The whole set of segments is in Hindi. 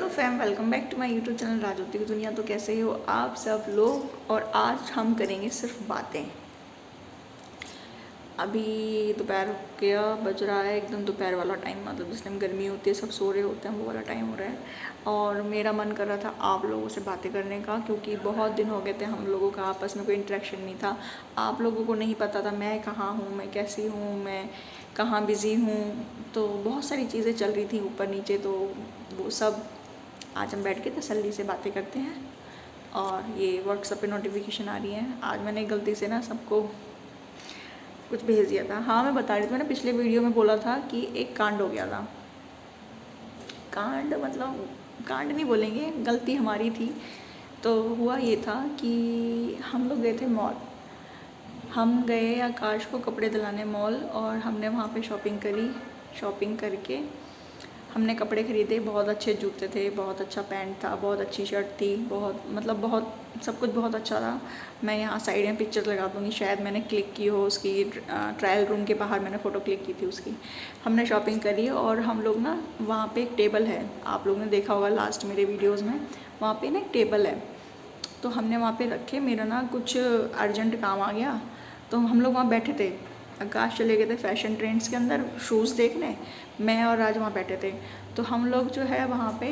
Hello fam, welcome back to my YouTube channel Rajoti की दुनिया। तो कैसे हो आप सब लोग। और आज हम करेंगे सिर्फ बातें। अभी दोपहर क्या बज रहा है, एकदम दोपहर वाला टाइम, मतलब जिस टाइम गर्मी होती है सब सो रहे होते हैं वो वाला टाइम हो रहा है। और मेरा मन कर रहा था आप लोगों से बातें करने का, क्योंकि बहुत दिन हो गए थे हम लोगों का आपस में कोई इंटरेक्शन नहीं था। आप लोगों को नहीं पता था मैं कहाँ हूँ, मैं कैसी हूँ, मैं कहाँ बिज़ी हूँ। तो बहुत सारी चीज़ें चल रही थी ऊपर नीचे, तो वो सब आज हम बैठ के तसल्ली से बातें करते हैं। और ये व्हाट्सएप पे नोटिफिकेशन आ रही है। आज मैंने गलती से ना सबको कुछ भेज दिया था। हाँ, मैं बता रही थी, मैंने पिछले वीडियो में बोला था कि एक कांड हो गया था। कांड मतलब कांड नहीं बोलेंगे, गलती हमारी थी। तो हुआ ये था कि हम लोग गए थे मॉल। हम गए आकाश को कपड़े दिलाने मॉल, और हमने वहाँ पे शॉपिंग करी। शॉपिंग करके हमने कपड़े ख़रीदे। बहुत अच्छे जूते थे, बहुत अच्छा पैंट था, बहुत अच्छी शर्ट थी, बहुत सब कुछ बहुत अच्छा था। मैं यहाँ साइड में पिक्चर लगा दूँगी, शायद मैंने क्लिक की हो उसकी। ट्रायल रूम के बाहर मैंने फ़ोटो क्लिक की थी उसकी। हमने शॉपिंग करी और हम लोग ना, वहाँ पे एक टेबल है, आप लोगों ने देखा होगा लास्ट मेरे वीडियोज़ में, वहाँ पे ना एक टेबल है। तो हमने वहाँ पे रखे। मेरा ना कुछ अर्जेंट काम आ गया, तो हम लोग वहाँ बैठे थे। आकाश चले गए थे फैशन ट्रेंड्स के अंदर शूज़ देखने, मैं और राज वहाँ बैठे थे। तो हम लोग जो है वहाँ पे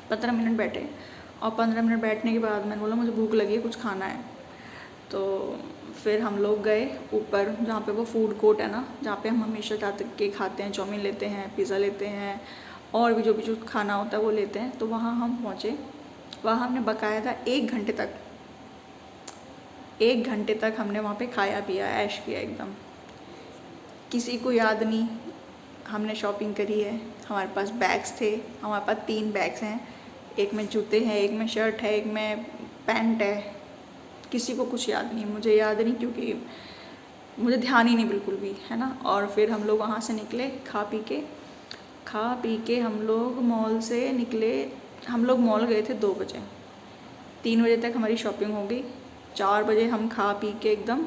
15 मिनट बैठे, और 15 मिनट बैठने के बाद मैंने बोला मुझे भूख लगी है, कुछ खाना है। तो फिर हम लोग गए ऊपर, जहाँ पे वो फूड कोर्ट है ना, जहाँ पे हम हमेशा जाते के खाते हैं, चाउमीन लेते हैं, पिज़्ज़ा लेते हैं, और भी जो खाना होता है वो लेते हैं। तो वहाँ हम पहुँचे। वहाँ हमने बकायदा 1 घंटे तक हमने वहाँ पे खाया पिया, ऐश किया एकदम। किसी को याद नहीं हमने शॉपिंग करी है। हमारे पास बैग्स थे, हमारे पास 3 बैग्स हैं, एक में जूते हैं, एक में शर्ट है, एक में पैंट है। किसी को कुछ याद नहीं, मुझे याद नहीं, क्योंकि मुझे ध्यान ही नहीं बिल्कुल भी, है ना। और फिर हम लोग वहाँ से निकले खा पी के हम लोग मॉल से निकले। हम लोग मॉल गए थे 2 बजे, 3 बजे तक हमारी शॉपिंग हो गई। 4 बजे हम खा पी के एकदम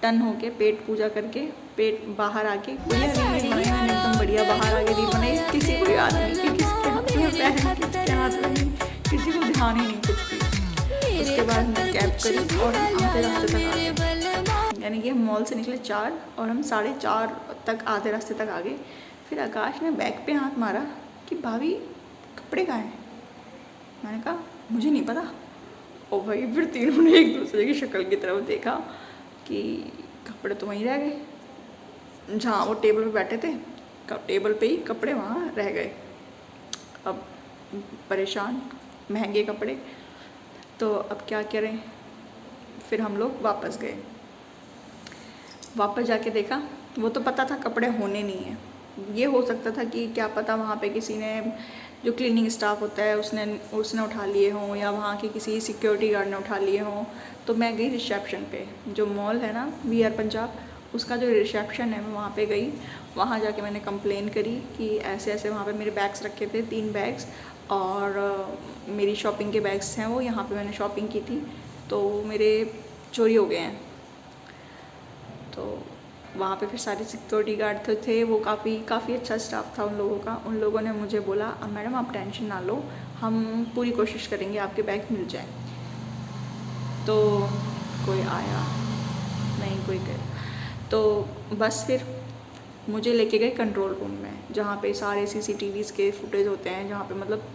टन होके, पेट पूजा करके, पेट बाहर आके बढ़िया रील बनाई मैंने, एकदम बढ़िया बाहर आके रील बनाई। किसी को याद नहीं कि किसके हाथ में पैन, किसके हाथ में नहीं, किसी को ध्यान ही नहीं कुछ भी। उसके बाद हमने कैब करी और हम आधे रास्ते तक आ गए। यानी कि हम मॉल से निकले 4 और हम 4:30 तक आधे रास्ते तक आ गए। फिर आकाश ने बैग पे हाथ मारा कि भाभी कपड़े कहाँ हैं। मैंने कहा मुझे नहीं पता। और भाई फिर तीनों ने एक दूसरे की शक्ल की तरफ देखा कि कपड़े तो वहीं रह गए जहाँ वो टेबल पे बैठे थे, टेबल पे ही कपड़े वहाँ रह गए। अब परेशान, महंगे कपड़े, तो अब क्या करें। फिर हम लोग वापस गए। वापस जाके देखा, वो तो पता था कपड़े होने नहीं हैं। ये हो सकता था कि क्या पता वहाँ पे किसी ने, जो क्लीनिंग स्टाफ होता है, उसने उठा लिए हों, या वहाँ के किसी सिक्योरिटी गार्ड ने उठा लिए हों। तो मैं गई रिसेप्शन पे, जो मॉल है ना VR पंजाब, उसका जो रिसेप्शन है, मैं वहाँ पे गई। वहाँ जाके मैंने कंप्लेन करी कि ऐसे ऐसे वहाँ पे मेरे बैग्स रखे थे, 3 बैग्स, और मेरी शॉपिंग के बैग्स हैं, वो यहाँ पे मैंने शॉपिंग की थी, तो मेरे चोरी हो गए हैं। तो वहाँ पे फिर सारे सिक्योरिटी गार्ड थे, वो काफ़ी अच्छा स्टाफ था उन लोगों का। उन लोगों ने मुझे बोला मैडम आप टेंशन ना लो, हम पूरी कोशिश करेंगे आपके बैग मिल जाए। तो कोई आया नहीं, कोई गया। तो बस फिर मुझे लेके गए कंट्रोल रूम में, जहाँ पे सारे CCTVs के फुटेज होते हैं, जहाँ पे मतलब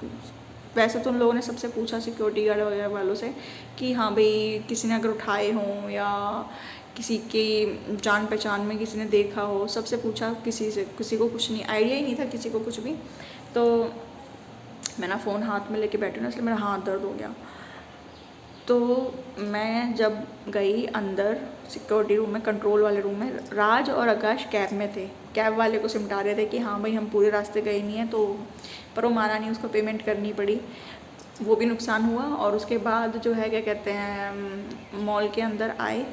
वैसे तो उन लोगों ने सबसे पूछा सिक्योरिटी गार्ड वगैरह वालों से कि हाँ भाई किसी ने अगर उठाए हों, या किसी की जान पहचान में किसी ने देखा हो, सबसे पूछा, किसी को कुछ नहीं, आइडिया ही नहीं था किसी को कुछ भी। तो मैं ना फ़ोन हाथ में लेके बैठी ना, इसलिए मेरा हाथ दर्द हो गया। तो मैं जब गई अंदर सिक्योरिटी रूम में, कंट्रोल वाले रूम में, राज और आकाश कैब में थे। कैब वाले को सिमटा रहे थे कि हाँ भाई हम पूरे रास्ते गए नहीं हैं, तो पर वो माना नहीं, उसको पेमेंट करनी पड़ी, वो भी नुकसान हुआ। और उसके बाद जो है क्या कहते हैं, मॉल के अंदर आए।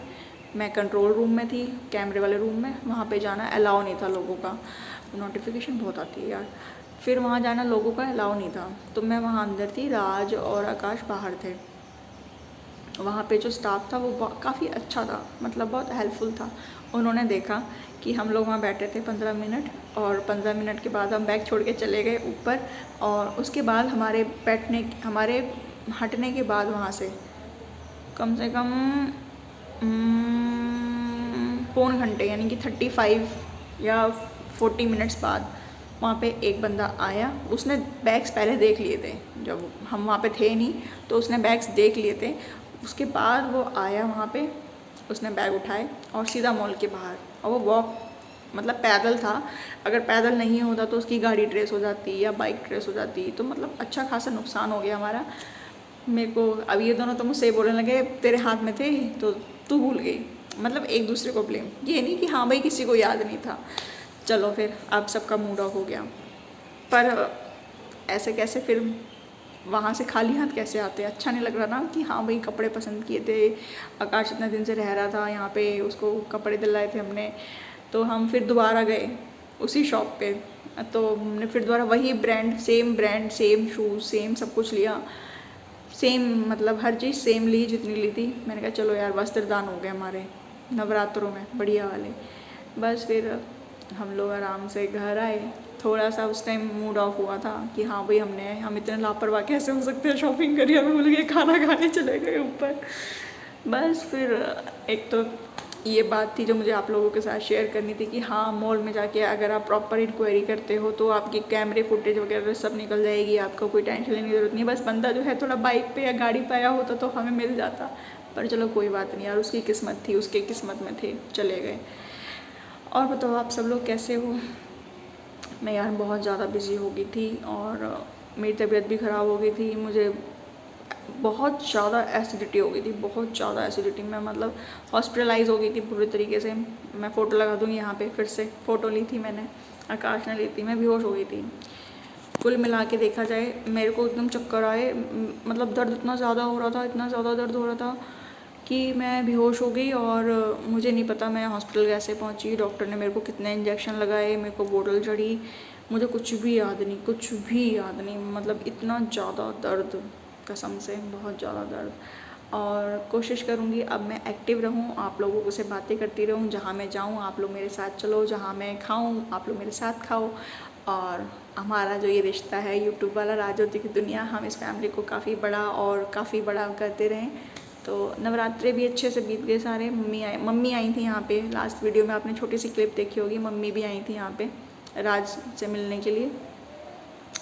मैं कंट्रोल रूम में थी, कैमरे वाले रूम में, वहाँ पे जाना अलाउ नहीं था लोगों का। नोटिफिकेशन बहुत आती है यार। फिर वहाँ जाना लोगों का अलाउ नहीं था, तो मैं वहाँ अंदर थी, राज और आकाश बाहर थे। वहाँ पे जो स्टाफ था वो काफ़ी अच्छा था, मतलब बहुत हेल्पफुल था। उन्होंने देखा कि हम लोग वहाँ बैठे थे 15 मिनट, और 15 मिनट के बाद हम बैग छोड़ के चले गए ऊपर। और उसके बाद हमारे हटने के बाद वहाँ से कम से कम पौन घंटे यानी कि 35 या 40 मिनट्स बाद वहाँ पे एक बंदा आया। उसने बैग्स पहले देख लिए थे, जब हम वहाँ पे थे नहीं तो उसने बैग्स देख लिए थे। उसके बाद वो आया वहाँ पे, उसने बैग उठाए और सीधा मॉल के बाहर, और वो वॉक मतलब पैदल था। अगर पैदल नहीं होता तो उसकी गाड़ी ट्रेस हो जाती या बाइक ट्रेस हो जाती, तो मतलब अच्छा खासा नुकसान हो गया हमारा। मेरे को अब ये दोनों तो मुझसे बोलने लगे तेरे हाथ में थे तो तू भूल गई, मतलब एक दूसरे को ब्लेम, ये नहीं कि हाँ भाई किसी को याद नहीं था। चलो फिर अब सबका मूड ऑफ हो गया, पर ऐसे कैसे फिर वहाँ से खाली हाथ कैसे आते, अच्छा नहीं लग रहा ना कि हाँ भाई कपड़े पसंद किए थे, आकाश इतना दिन से रह रहा था यहाँ पे, उसको कपड़े दिलाए थे हमने। तो हम फिर दोबारा गए उसी शॉप पे, तो हमने फिर दोबारा वही ब्रांड सेम शूज़ सेम सब कुछ लिया, सेम मतलब हर चीज़ सेम ली जितनी ली थी। मैंने कहा चलो यार वस्त्र दान हो गए हमारे नवरात्रों में बढ़िया वाले। बस फिर हम लोग आराम से घर आए। थोड़ा सा उस टाइम मूड ऑफ हुआ था कि हाँ भाई हम इतने लापरवाह कैसे हो सकते हैं, शॉपिंग करी हम भूल गए, खाना खाने चले गए ऊपर। बस फिर एक तो ये बात थी जो मुझे आप लोगों के साथ शेयर करनी थी कि हाँ मॉल में जाके अगर आप प्रॉपर इंक्वायरी करते हो तो आपकी कैमरे फुटेज वगैरह सब निकल जाएगी, आपको कोई टेंशन लेने की जरूरत नहीं। बस बंदा जो है थोड़ा बाइक पे या गाड़ी पे आया होता तो हमें मिल जाता, पर चलो कोई बात नहीं यार, उसकी किस्मत थी, उसके किस्मत में थे, चले गए। और बताओ आप सब लोग कैसे हो? मैं यार बहुत ज़्यादा बिज़ी हो गई थी और मेरी तबीयत भी ख़राब हो गई थी, मुझे बहुत ज़्यादा एसिडिटी हो गई थी, बहुत ज़्यादा एसिडिटी। मैं मतलब हॉस्पिटलाइज हो गई थी पूरी तरीके से। मैं फ़ोटो लगा दूँगी यहाँ पे, फिर से फ़ोटो ली थी मैंने, आकाश ने ली थी, मैं बेहोश हो गई थी। कुल मिला के देखा जाए मेरे को एकदम चक्कर आए, मतलब दर्द इतना ज़्यादा हो रहा था, इतना ज़्यादा दर्द हो रहा था कि मैं बेहोश हो गई। और मुझे नहीं पता मैं हॉस्पिटल कैसे पहुँची, डॉक्टर ने मेरे को कितने इंजेक्शन लगाए, मेरे को बोतल चढ़ी, मुझे कुछ भी याद नहीं, कुछ भी याद नहीं। मतलब इतना ज़्यादा दर्द, कसम से बहुत ज़्यादा दर्द। और कोशिश करूँगी अब मैं एक्टिव रहूँ, आप लोगों से बातें करती रहूँ, जहाँ मैं जाऊँ आप लोग मेरे साथ चलो, जहाँ मैं खाऊँ आप लोग मेरे साथ खाओ। और हमारा जो ये रिश्ता है यूट्यूब वाला, राजोती की दुनिया, हम इस फैमिली को काफ़ी बड़ा और काफ़ी बड़ा करते रहें। तो नवरात्रे भी अच्छे से बीत गए सारे। मम्मी आई थी यहाँ पे, लास्ट वीडियो में आपने छोटी सी क्लिप देखी होगी, मम्मी भी आई थी यहाँ पे राज से मिलने के लिए,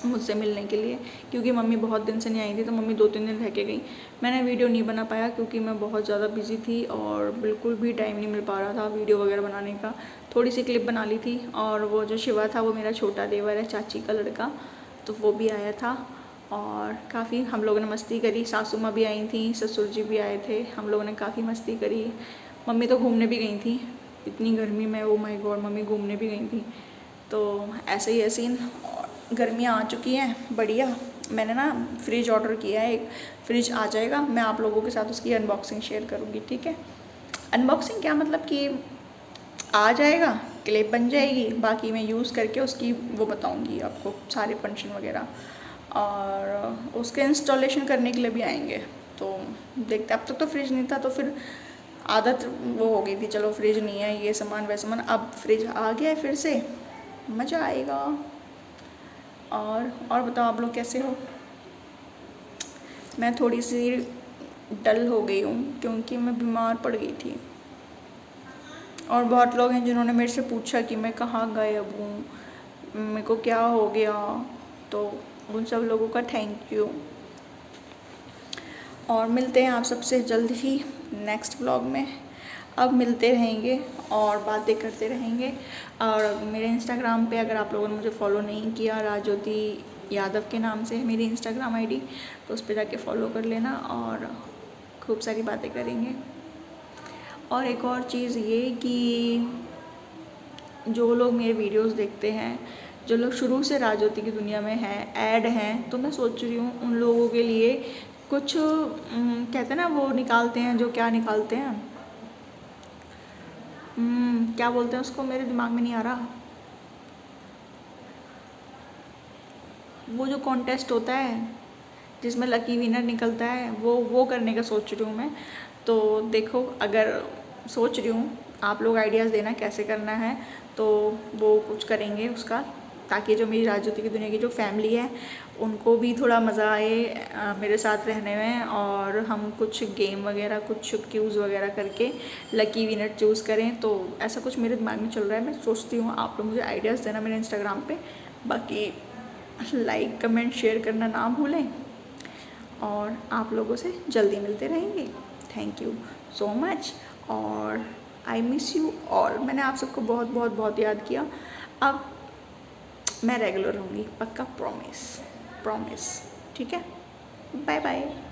मुझसे मिलने के लिए, क्योंकि मम्मी बहुत दिन से नहीं आई थी तो मम्मी 2-3 दिन रह के गई। मैंने वीडियो नहीं बना पाया क्योंकि मैं बहुत ज़्यादा बिजी थी और बिल्कुल भी टाइम नहीं मिल पा रहा था वीडियो वगैरह बनाने का। थोड़ी सी क्लिप बना ली थी। और वो जो शिवा था वो मेरा छोटा देवर है, चाची का लड़का, तो वो भी आया था और काफ़ी हम लोगों ने मस्ती करी। सासू माँ भी आई थी, ससुर जी भी आए थे, हम लोगों ने काफ़ी मस्ती करी। मम्मी तो घूमने भी गई थी, इतनी गर्मी में, ओ माय गॉड, मम्मी घूमने भी गई थी। तो ऐसे ही है सीन। गर्मियाँ आ चुकी हैं बढ़िया। मैंने ना फ्रिज ऑर्डर किया है, एक फ्रिज आ जाएगा, मैं आप लोगों के साथ उसकी अनबॉक्सिंग शेयर करूँगी, ठीक है। अनबॉक्सिंग क्या मतलब कि आ जाएगा, क्लिप बन जाएगी, बाकी मैं यूज़ करके उसकी वो बताऊँगी आपको सारे फंक्शन वगैरह, और उसके इंस्टॉलेशन करने के लिए भी आएंगे। तो देखते, अब तक तो फ्रिज नहीं था तो फिर आदत वो हो गई थी, चलो फ्रिज नहीं है, ये सामान वैसे सामान, अब फ्रिज आ गया है फिर से, मज़ा आएगा। और बताओ आप लोग कैसे हो? मैं थोड़ी सी डल हो गई हूँ क्योंकि मैं बीमार पड़ गई थी, और बहुत लोग हैं जिन्होंने मेरे से पूछा कि मैं कहाँ गायब हूँ, मेरे को क्या हो गया, तो उन सब लोगों का थैंक यू। और मिलते हैं आप सबसे जल्द ही नेक्स्ट व्लॉग में। अब मिलते रहेंगे और बातें करते रहेंगे। और मेरे इंस्टाग्राम पे अगर आप लोगों ने मुझे फॉलो नहीं किया, राजोती यादव के नाम से है मेरी इंस्टाग्राम आईडी, तो उस पर जाके फॉलो कर लेना और खूब सारी बातें करेंगे। और एक और चीज़ ये कि जो लोग मेरे वीडियोस देखते हैं, जो लोग शुरू से राजोती की दुनिया में हैं, ऐड हैं, तो मैं सोच रही हूँ उन लोगों के लिए कुछ कहते हैं ना, वो निकालते हैं, जो क्या निकालते हैं, क्या बोलते हैं उसको, मेरे दिमाग में नहीं आ रहा, वो जो कॉन्टेस्ट होता है जिसमें लकी विनर निकलता है, वो करने का सोच रही हूँ मैं। तो देखो, अगर सोच रही हूँ, आप लोग आइडियाज़ देना कैसे करना है, तो वो कुछ करेंगे उसका, ताकि जो मेरी राजज्योति की दुनिया की जो फैमिली है उनको भी थोड़ा मज़ा आए मेरे साथ रहने में, और हम कुछ गेम वगैरह, कुछ क्यूज़ वगैरह करके लकी विनर चूज़ करें। तो ऐसा कुछ मेरे दिमाग में चल रहा है, मैं सोचती हूँ। आप लोग मुझे आइडियाज़ देना मेरे इंस्टाग्राम पे। बाकी लाइक कमेंट शेयर करना ना भूलें, और आप लोगों से जल्दी मिलते रहेंगे। थैंक यू सो मच, और आई मिस यू ऑल। मैंने आप सबको बहुत बहुत बहुत याद किया। अब मैं रेगुलर होंगी, पक्का, प्रॉमिस प्रॉमिस। ठीक है, बाय बाय।